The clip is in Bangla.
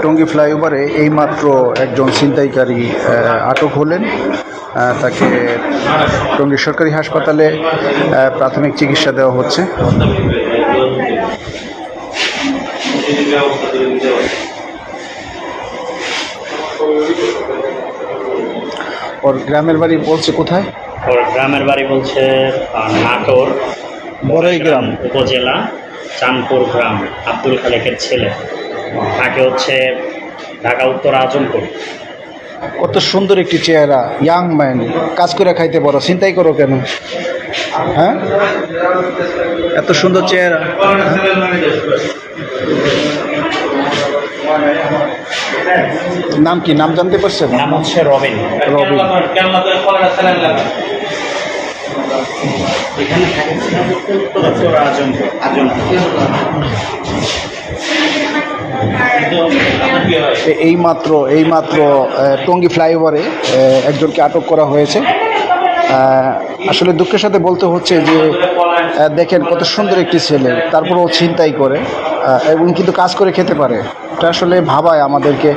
টঙ্গী ফ্লাইওভারে এইমাত্র একজন ছিনতাইকারী আটক হলেন। তাকে টঙ্গী সরকারি হাসপাতালে প্রাথমিক চিকিৎসা দেওয়া হচ্ছে। ওর গ্রামের বাড়ি বলছে কোথায়? ওর গ্রামের বাড়ি বলছে নাটোর বড়াইগ্রাম উপজেলা চাঁদপুর গ্রাম। আব্দুল খালেকের ছেলে, তাকে হচ্ছে ঢাকা উত্তর আজমপুর। কত সুন্দর একটি চেহারা, ইয়াং ম্যান, কাজ করে খাইতে বড়, চিন্তাই করো কেন? হ্যাঁ, এত সুন্দর চেহারা। নাম কি, নাম জানতে পারছেন? নাম হচ্ছে রবিন। রবিন। উত্তর আজমপুর। এইমাত্র টঙ্গী ফ্লাইওভারে একজনকে আটক করা হয়েছে। আসলে দুঃখের সাথে বলতে হচ্ছে যে দেখেন কত সুন্দর একটি ছেলে, তারপর ও ছিনতাই করে এবং কিন্তু কাজ করে খেতে পারে। এটা আসলে ভাবায় আমাদেরকে